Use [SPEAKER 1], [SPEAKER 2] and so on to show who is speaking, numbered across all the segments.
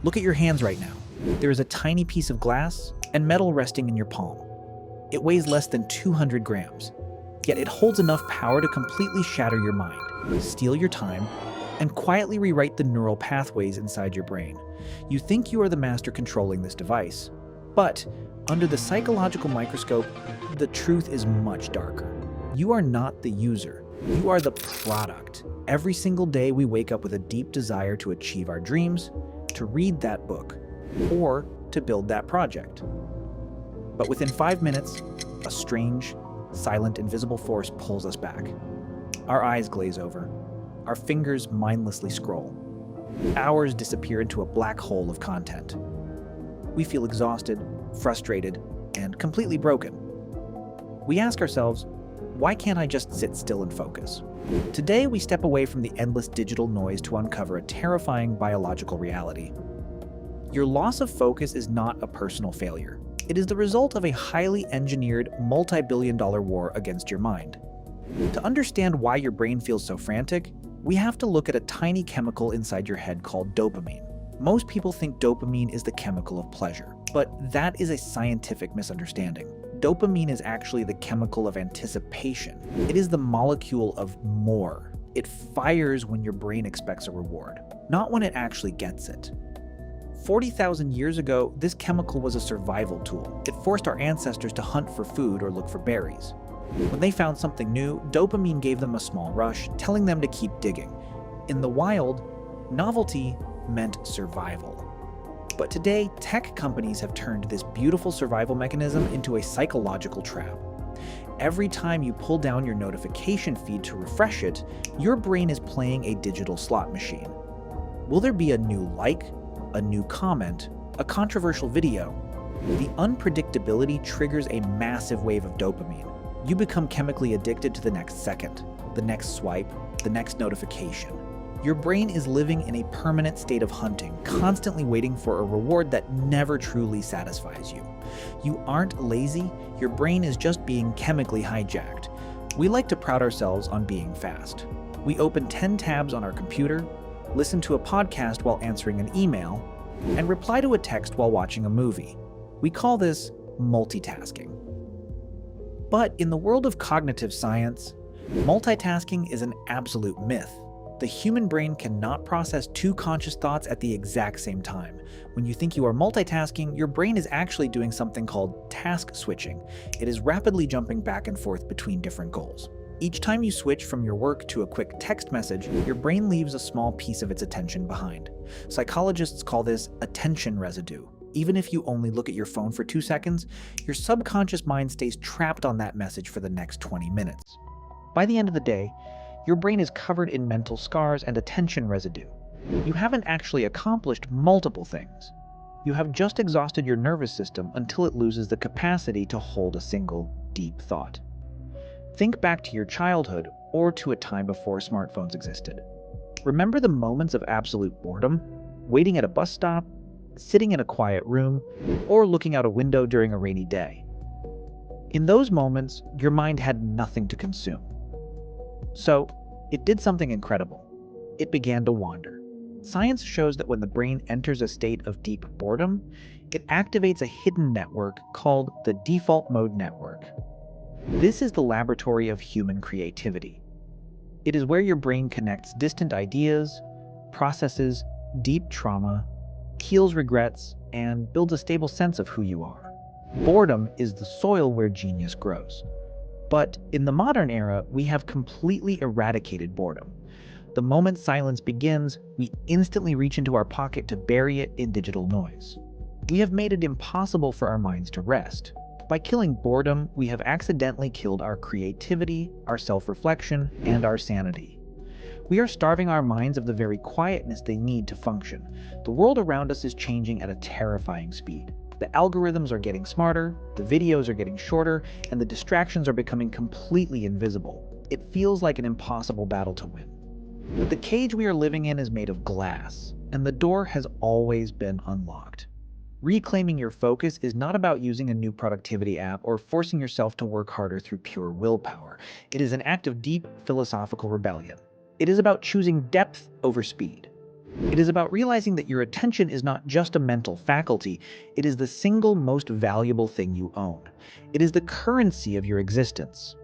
[SPEAKER 1] Look at your hands right now. There is a tiny piece of glass and metal resting in your palm. It weighs less than 200 grams, yet it holds enough power to completely shatter your mind, steal your time, and quietly rewrite the neural pathways inside your brain. You think you are the master controlling this device, but under the psychological microscope, the truth is much darker. You are not the user. You are the product. Every single day we wake up with a deep desire to achieve our dreams, to read that book, or to build that project. But within 5 minutes, a strange, silent, invisible force pulls us back. Our eyes glaze over. Our fingers mindlessly scroll. Hours disappear into a black hole of content. We feel exhausted, frustrated, and completely broken. We ask ourselves, why can't I just sit still and focus? Today, we step away from the endless digital noise to uncover a terrifying biological reality. Your loss of focus is not a personal failure. It is the result of a highly engineered, multi-billion-dollar war against your mind. To understand why your brain feels so frantic, we have to look at a tiny chemical inside your head called dopamine. Most people think dopamine is the chemical of pleasure, but that is a scientific misunderstanding. Dopamine is actually the chemical of anticipation. It is the molecule of more. It fires when your brain expects a reward, not when it actually gets it. 40,000 years ago, this chemical was a survival tool. It forced our ancestors to hunt for food or look for berries. When they found something new, dopamine gave them a small rush, telling them to keep digging. In the wild, novelty meant survival. But today, tech companies have turned this beautiful survival mechanism into a psychological trap. Every time you pull down your notification feed to refresh it, your brain is playing a digital slot machine. Will there be a new like, a new comment, a controversial video? The unpredictability triggers a massive wave of dopamine. You become chemically addicted to the next second, the next swipe, the next notification. Your brain is living in a permanent state of hunting, constantly waiting for a reward that never truly satisfies you. You aren't lazy, your brain is just being chemically hijacked. We like to pride ourselves on being fast. We open 10 tabs on our computer, listen to a podcast while answering an email, and reply to a text while watching a movie. We call this multitasking. But in the world of cognitive science, multitasking is an absolute myth. The human brain cannot process two conscious thoughts at the exact same time. When you think you are multitasking, your brain is actually doing something called task switching. It is rapidly jumping back and forth between different goals. Each time you switch from your work to a quick text message, your brain leaves a small piece of its attention behind. Psychologists call this attention residue. Even if you only look at your phone for 2 seconds, your subconscious mind stays trapped on that message for the next 20 minutes. By the end of the day, your brain is covered in mental scars and attention residue. You haven't actually accomplished multiple things. You have just exhausted your nervous system until it loses the capacity to hold a single, deep thought. Think back to your childhood or to a time before smartphones existed. Remember the moments of absolute boredom? Waiting at a bus stop, sitting in a quiet room, or looking out a window during a rainy day. In those moments, your mind had nothing to consume. So, it did something incredible. It began to wander. Science shows that when the brain enters a state of deep boredom, it activates a hidden network called the default mode network. This is the laboratory of human creativity. It is where your brain connects distant ideas, processes deep trauma, heals regrets, and builds a stable sense of who you are. Boredom is the soil where genius grows. But in the modern era, we have completely eradicated boredom. The moment silence begins, we instantly reach into our pocket to bury it in digital noise. We have made it impossible for our minds to rest. By killing boredom, we have accidentally killed our creativity, our self-reflection, and our sanity. We are starving our minds of the very quietness they need to function. The world around us is changing at a terrifying speed. The algorithms are getting smarter, the videos are getting shorter, and the distractions are becoming completely invisible. It feels like an impossible battle to win. But the cage we are living in is made of glass, and the door has always been unlocked. Reclaiming your focus is not about using a new productivity app or forcing yourself to work harder through pure willpower. It is an act of deep philosophical rebellion. It is about choosing depth over speed. It is about realizing that your attention is not just a mental faculty, it is the single most valuable thing you own. It is the currency of your existence.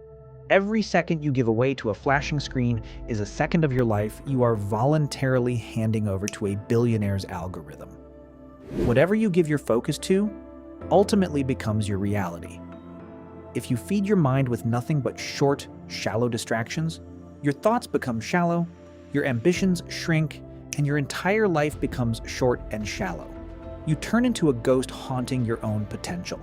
[SPEAKER 1] Every second you give away to a flashing screen is a second of your life you are voluntarily handing over to a billionaire's algorithm. Whatever you give your focus to ultimately becomes your reality. If you feed your mind with nothing but short, shallow distractions, your thoughts become shallow, your ambitions shrink, and your entire life becomes short and shallow. You turn into a ghost haunting your own potential.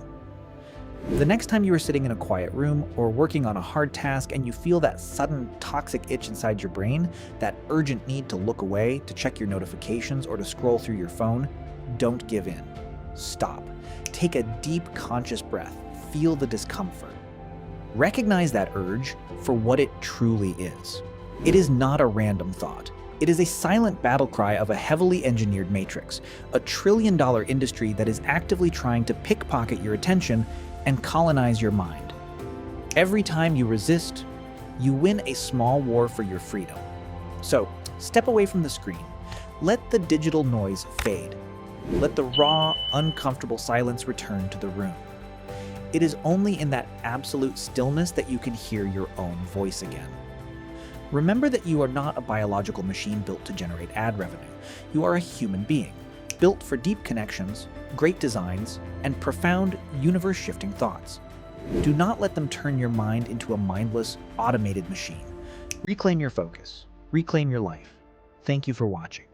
[SPEAKER 1] The next time you are sitting in a quiet room or working on a hard task and you feel that sudden toxic itch inside your brain, that urgent need to look away, to check your notifications, or to scroll through your phone, don't give in. Stop. Take a deep, conscious breath. Feel the discomfort. Recognize that urge for what it truly is. It is not a random thought. It is a silent battle cry of a heavily engineered matrix, a trillion-dollar industry that is actively trying to pickpocket your attention and colonize your mind. Every time you resist, you win a small war for your freedom. So, step away from the screen. Let the digital noise fade. Let the raw, uncomfortable silence return to the room. It is only in that absolute stillness that you can hear your own voice again. Remember that you are not a biological machine built to generate ad revenue. You are a human being, built for deep connections, great designs, and profound, universe-shifting thoughts. Do not let them turn your mind into a mindless, automated machine. Reclaim your focus. Reclaim your life. Thank you for watching.